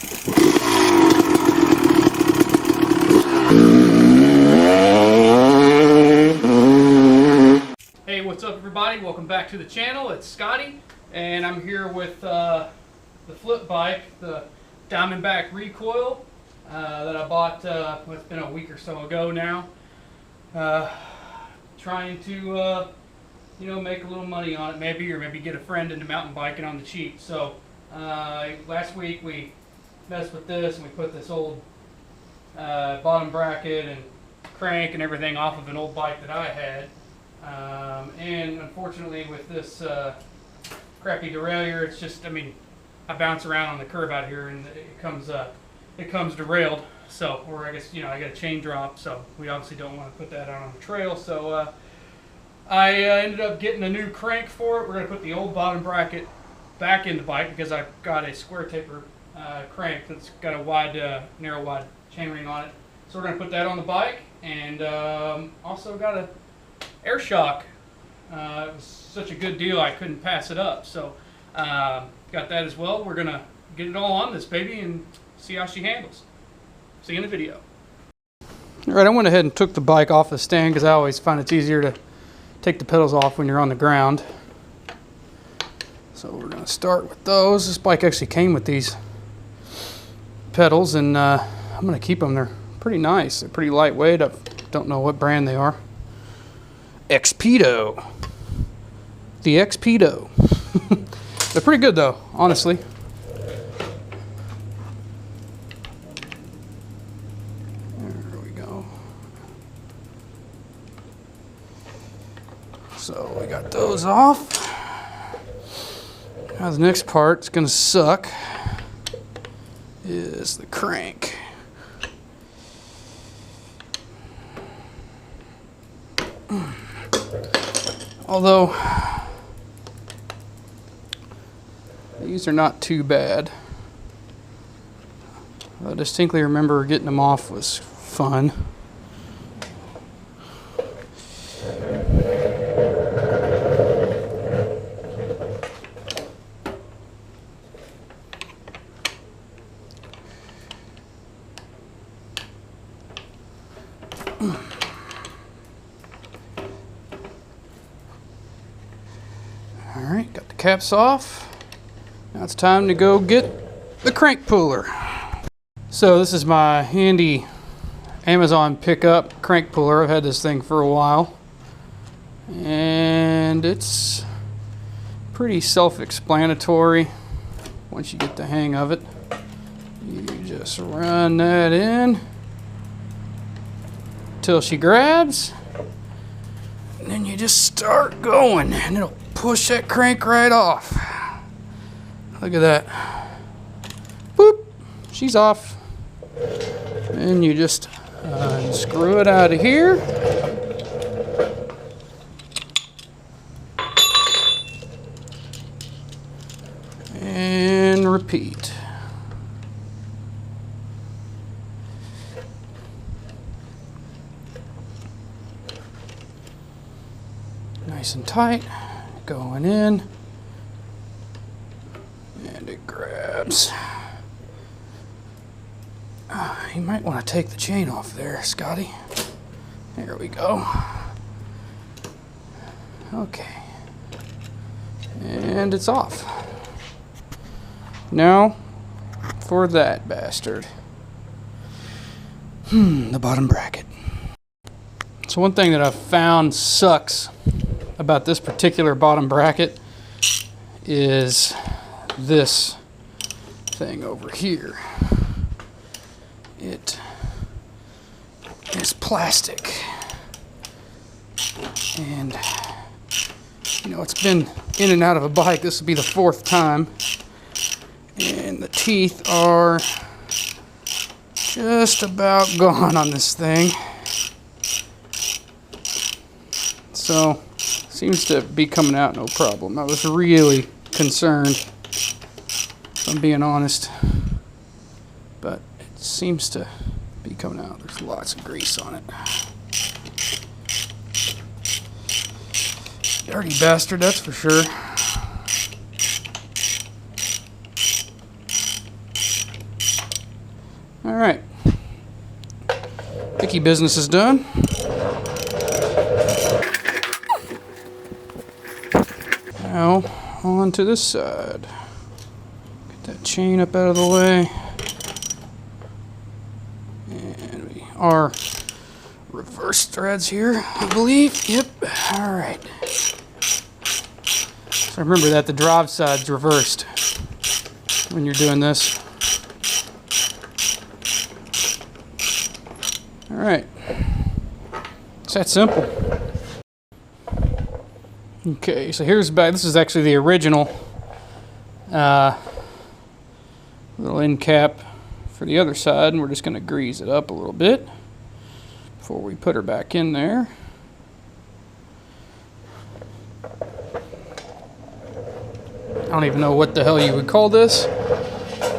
Hey, what's up everybody? Welcome back to the channel. It's Scotty, and I'm here with the flip bike, the Diamondback Recoil that I bought, well, it's been a week or so ago now. Trying to you know, make a little money on it maybe, or maybe get a friend into mountain biking on the cheap. So last week we messed with this and we put this old bottom bracket and crank and everything off of an old bike that I had. And unfortunately with this crappy derailleur, it's just, I mean, I bounce around on the curb out here and it comes derailed. So, or I guess, you know, I got a chain drop, so we obviously don't want to put that out on the trail. So I ended up getting a new crank for it. We're going to put the old bottom bracket back in the bike because I've got a square taper crank that's got a wide, narrow wide chainring on it. So we're going to put that on the bike, and also got a Air Shock. It was such a good deal I couldn't pass it up. So got that as well. We're going to get it all on this baby and see how she handles. See you in the video. Alright, I went ahead and took the bike off the stand because I always find it's easier to take the pedals off when you're on the ground. So we're going to start with those. This bike actually came with these pedals, and I'm going to keep them. They're pretty nice. They're pretty lightweight. I don't know what brand they are. Expedo. The Expedo. They're pretty good though, honestly. There we go. So we got those off. Now the next part, it's going to suck, is the crank. Although these are not too bad. I distinctly remember getting them off was fun. Alright, got the caps off. Now it's time to go get the crank puller. So this is my handy Amazon pickup crank puller. I've had this thing for a while, and it's pretty self-explanatory once you get the hang of it. You just run that in till she grabs, and then you just start going, and it'll push that crank right off. Look at that. Boop. She's off. And you just unscrew it out of here. And repeat. Nice and tight. Going in. And it grabs. You might want to take the chain off there, Scotty. There we go. Okay. And it's off. Now, for that bastard. The bottom bracket. So one thing that I've found sucks about this particular bottom bracket is this thing over here. It is plastic, and you know, it's been in and out of a bike. This will be the 4th time, and the teeth are just about gone on this thing. So seems to be coming out no problem. I was really concerned, if I'm being honest, but it seems to be coming out. There's lots of grease on it. Dirty bastard, that's for sure. All right. Icky business is done. Now, on to this side. Get that chain up out of the way. And we are reverse threads here, I believe. Yep. All right. So remember that the drive side's reversed when you're doing this. All right. It's that simple. Okay, so here's back. This is actually the original little end cap for the other side, and we're just going to grease it up a little bit before we put her back in there. I don't even know what the hell you would call this.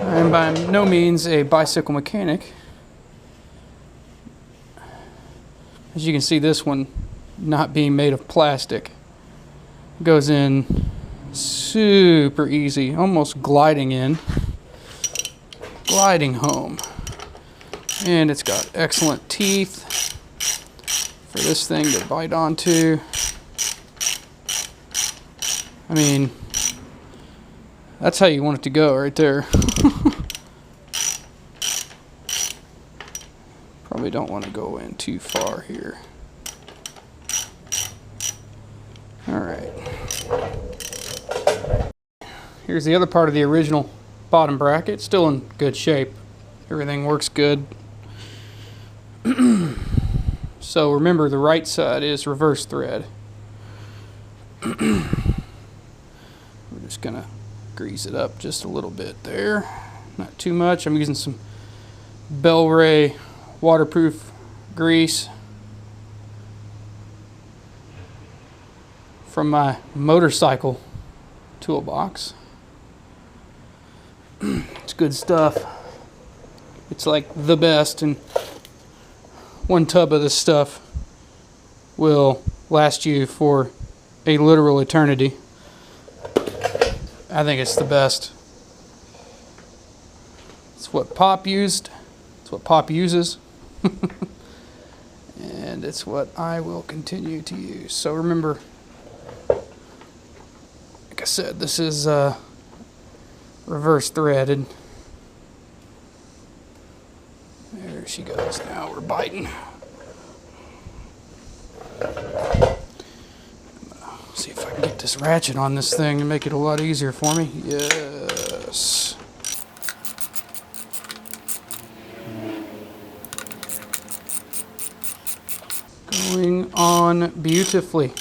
I'm by no means a bicycle mechanic. As you can see, this one not being made of plastic goes in super easy, almost gliding in, gliding home. And it's got excellent teeth for this thing to bite onto. I mean, that's how you want it to go right there. Probably don't want to go in too far here. Alright. Here's the other part of the original bottom bracket. Still in good shape. Everything works good. So remember, the right side is reverse thread. We're just going to grease it up just a little bit there. Not too much. I'm using some Bel-Ray waterproof grease from my motorcycle toolbox. It's good stuff. It's like the best, and one tub of this stuff will last you for a literal eternity. I think it's the best. It's what Pop used. It's what Pop uses. And it's what I will continue to use. So remember, like I said, this is reverse threaded. There she goes. Now we're biting. See if I can get this ratchet on this thing and make it a lot easier for me. Yes. Going on beautifully,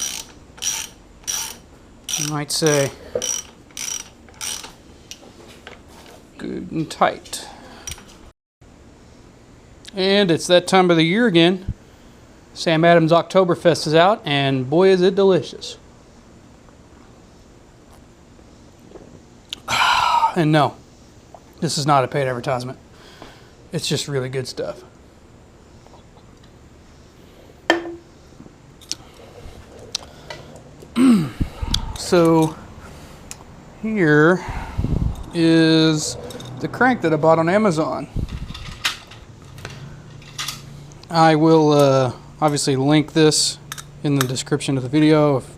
you might say. Good and tight. And it's that time of the year again. Sam Adams Oktoberfest is out, and boy is it delicious. And no, this is not a paid advertisement. It's just really good stuff. So here is the crank that I bought on Amazon. I will obviously link this in the description of the video if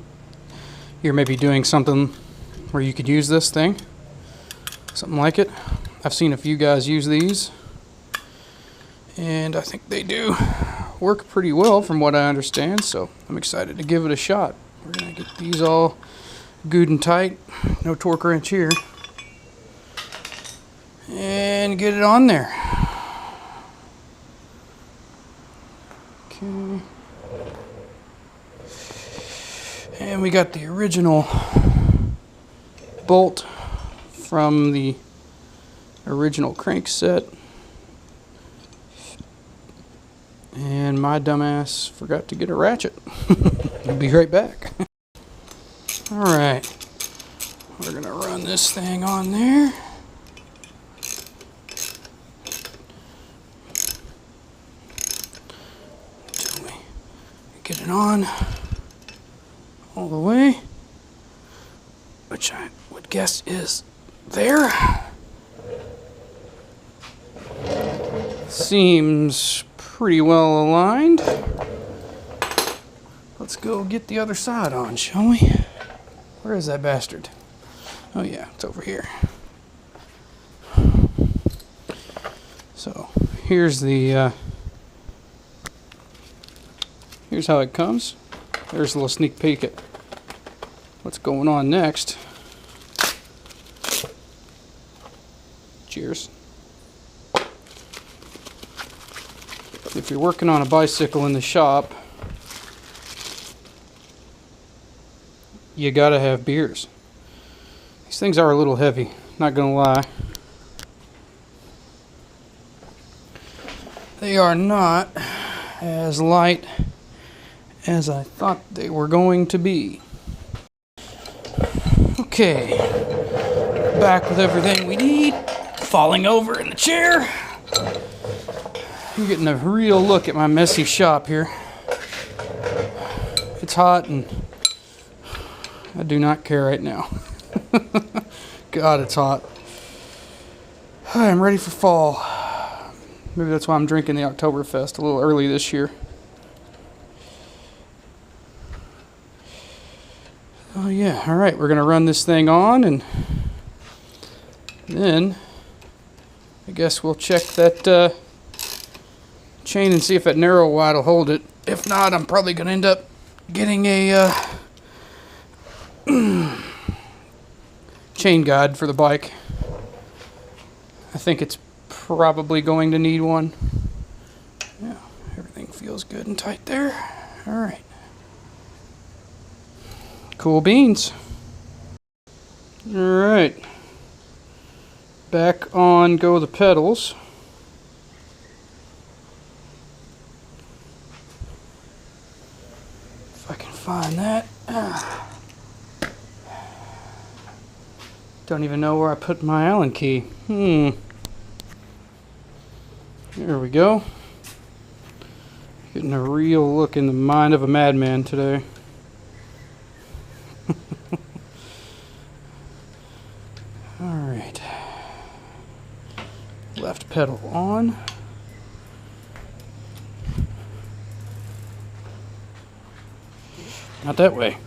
you're maybe doing something where you could use this thing, something like it. I've seen a few guys use these, and I think they do work pretty well from what I understand, so I'm excited to give it a shot. We're going to get these all good and tight, no torque wrench here, and get it on there. Okay. And we got the original bolt from the original Crankset. And my dumbass forgot to get a ratchet. I'll be right back. Alright. We're going to run this thing on there. Until we get it on all the way, which I would guess is there. Seems pretty well aligned. Let's go get the other side on, shall we? Where is that bastard? Oh yeah, it's over here. So here's the here's how it comes. There's a little sneak peek at what's going on next. Cheers. If you're working on a bicycle in the shop, you gotta have beers. These things are a little heavy, not gonna lie. They are not as light as I thought they were going to be. Okay, back with everything we need. Falling over in the chair. I'm getting a real look at my messy shop here. It's hot and I do not care right now. God, it's hot. I'm ready for fall. Maybe that's why I'm drinking the Oktoberfest a little early this year. Oh yeah, alright, we're gonna run this thing on and then I guess we'll check that chain and see if that narrow wide will hold it. If not, I'm probably gonna end up getting a chain guide for the bike. I think it's probably going to need one. Yeah, everything feels good and tight there. Alright. Cool beans. Alright. Back on go the pedals. If I can find that. Don't even know where I put my Allen key. There we go. Getting a real look in the mind of a madman today. Alright. Left pedal on. Not that way.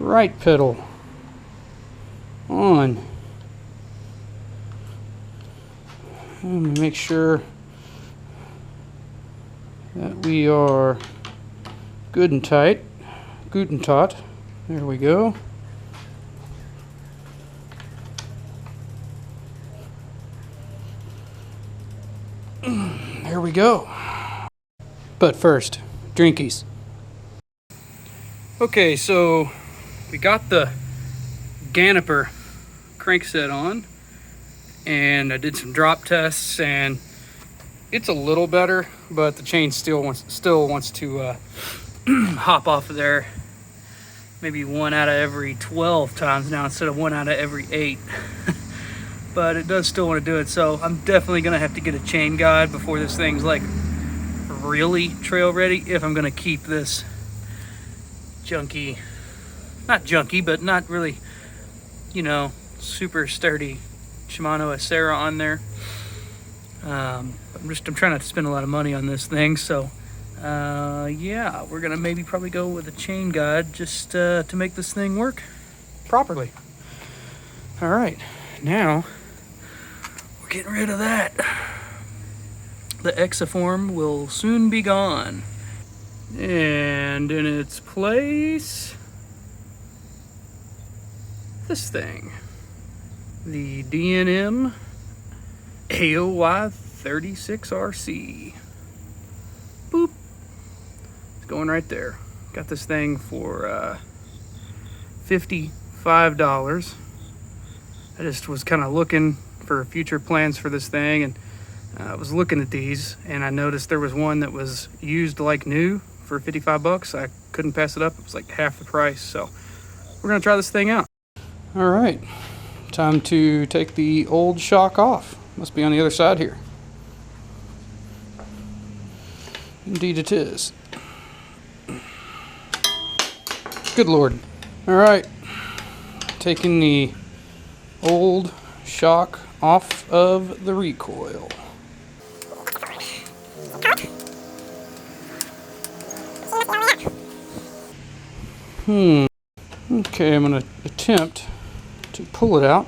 Right pedal on. Let me make sure that we are good and tight. Good and taut. There we go. There we go. But first, drinkies. Okay, so we got the Ganiper crankset on, and I did some drop tests, and it's a little better, but the chain still wants to hop off of there. Maybe 1 out of every 12 times now instead of 1 out of every 8. But it does still want to do it, so I'm definitely gonna have to get a chain guide before this thing's like really trail ready, if I'm gonna keep this junky, not junky, but not really, you know, super sturdy Shimano Acera on there. I'm trying not to spend a lot of money on this thing, so yeah, we're gonna probably go with a chain guide just to make this thing work properly. All right, now we're getting rid of that. The Exiform will soon be gone, and in its place, this thing, the DNM AOY 36RC. Boop. It's going right there. Got this thing for $55. I just was kind of looking for future plans for this thing, and I was looking at these, and I noticed there was one that was used like new for 55 bucks. I couldn't pass it up. It was like half the price, so we're gonna try this thing out. All right, time to take the old shock off. Must be on the other side here. Indeed it is. Good Lord. All right, taking the old shock off of the recoil. Okay, I'm going to attempt to pull it out.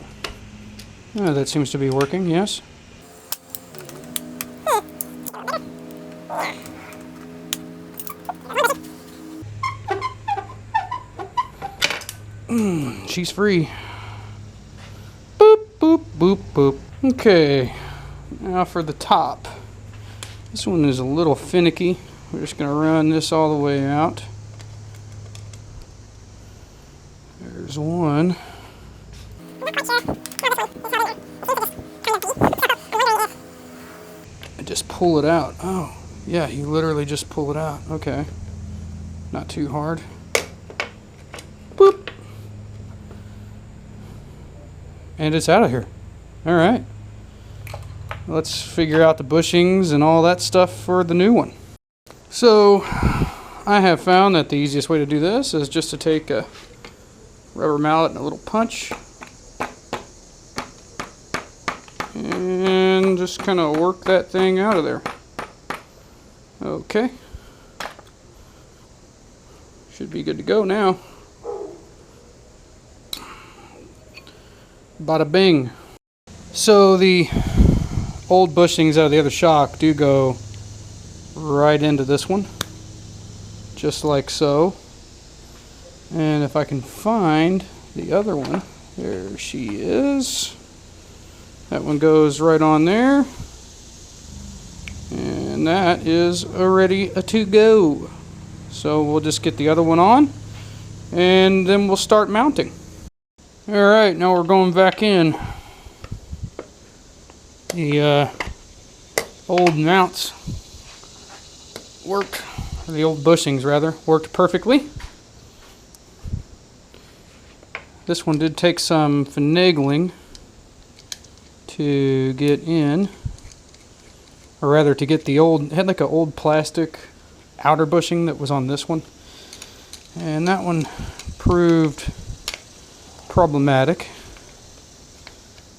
That seems to be working, yes. She's free. Boop, boop, boop, boop. Okay, now for the top. This one is a little finicky. We're just going to run this all the way out. There's one. I just pull it out. Oh, yeah, you literally just pull it out. Okay. Not too hard. Boop. And it's out of here. All right. Let's figure out the bushings and all that stuff for the new one. So, I have found that the easiest way to do this is just to take a rubber mallet and a little punch and just kind of work that thing out of there. Okay. Should be good to go now. Bada bing. So the old bushings out of the other shock do go right into this one, just like so. And if I can find the other one, there she is. That one goes right on there. And that is already a to go. So we'll just get the other one on and then we'll start mounting. Alright, now we're going back in. The old mounts worked, or the old bushings rather, worked perfectly. This one did take some finagling to get in, or rather to get the old, it had like an old plastic outer bushing that was on this one, and that one proved problematic,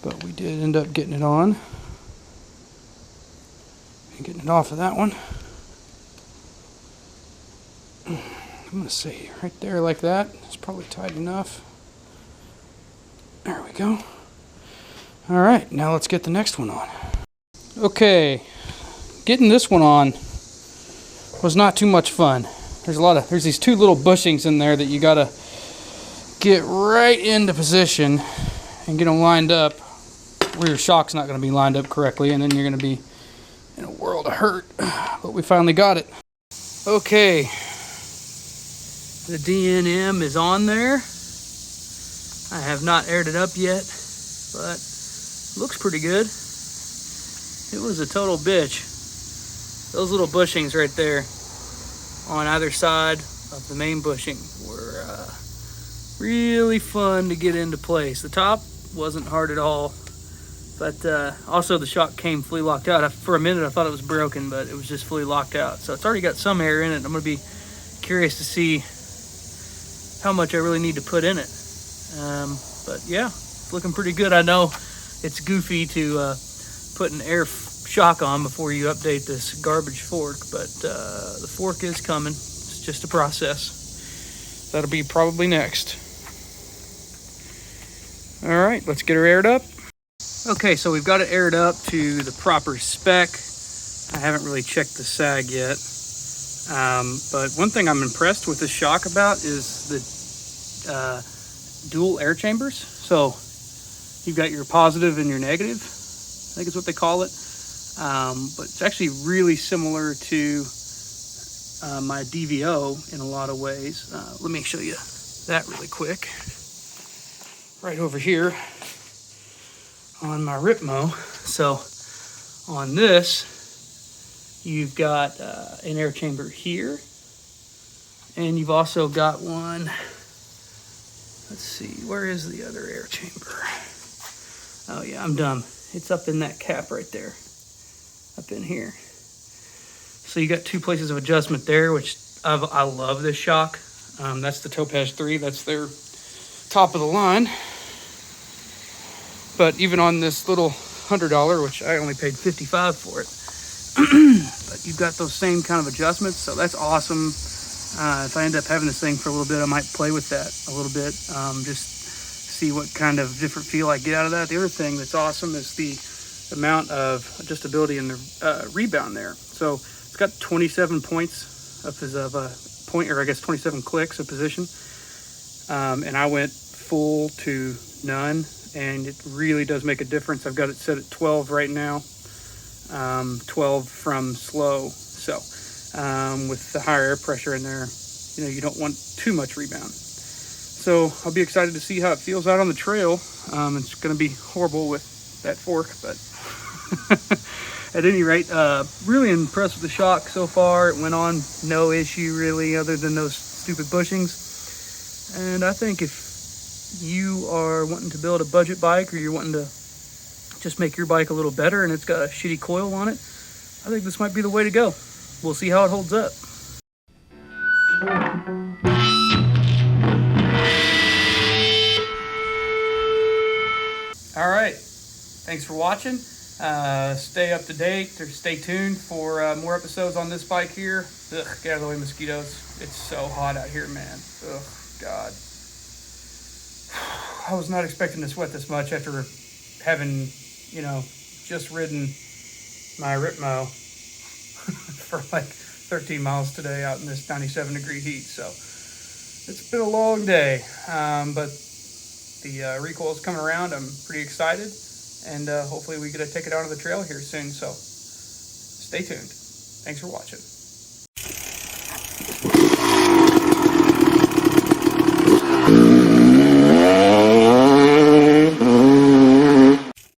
but we did end up getting it on and getting it off of that one. I'm going to say right there like that. It's probably tight enough. There we go. Alright, now let's get the next one on. Okay, getting this one on was not too much fun. There's these two little bushings in there that you gotta get right into position and get them lined up where your shock's not gonna be lined up correctly, and then you're gonna be in a world of hurt. But we finally got it. Okay, the DNM is on there. I have not aired it up yet, but it looks pretty good. It was a total bitch. Those little bushings right there on either side of the main bushing were really fun to get into place. The top wasn't hard at all, but also the shock came fully locked out. For a minute I thought it was broken, but it was just fully locked out. So it's already got some air in it. I'm going to be curious to see how much I really need to put in it. But yeah, it's looking pretty good. I know it's goofy to put an air shock on before you update this garbage fork, but the fork is coming. It's just a process. That'll be probably next. All right, let's get her aired up. Okay, so we've got it aired up to the proper spec. I haven't really checked the sag yet. But one thing I'm impressed with this shock about is the dual air chambers. So you've got your positive and your negative, I think is what they call it. But it's actually really similar to my DVO in a lot of ways. Let me show you that really quick. Right over here on my Ripmo. So on this, you've got an air chamber here, and you've also got one. Let's see, where is the other air chamber? Oh yeah, I'm dumb. It's up in that cap right there, up in here. So you got two places of adjustment there, which I love this shock. That's the Topaz 3. That's their top of the line. But even on this little $100, which I only paid $55 for it, but you've got those same kind of adjustments, so that's awesome. If I end up having this thing for a little bit, I might play with that a little bit, just see what kind of different feel I get out of that. The other thing that's awesome is the amount of adjustability in the rebound there. So it's got 27 points of 27 clicks of position, and I went full to none, and it really does make a difference. I've got it set at 12 right now, 12 from slow. So with the higher air pressure in there, you don't want too much rebound. So I'll be excited to see how it feels out on the trail. It's going to be horrible with that fork, but at any rate, really impressed with the shock so far. It went on no issue really, other than those stupid bushings. And I think if you are wanting to build a budget bike, or you're wanting to just make your bike a little better and it's got a shitty coil on it, I think this might be the way to go. We'll see how it holds up. All right, thanks for watching. Stay up to date, or stay tuned for more episodes on this bike here. Ugh, get out of the way, mosquitoes. It's so hot out here, man. Ugh, God. I was not expecting to sweat this much after having, just ridden my Ripmo for like 13 miles today out in this 97-degree heat. So it's been a long day, but the recoil is coming around. I'm pretty excited, and hopefully we get to take it out on the trail here soon. So stay tuned. Thanks for watching.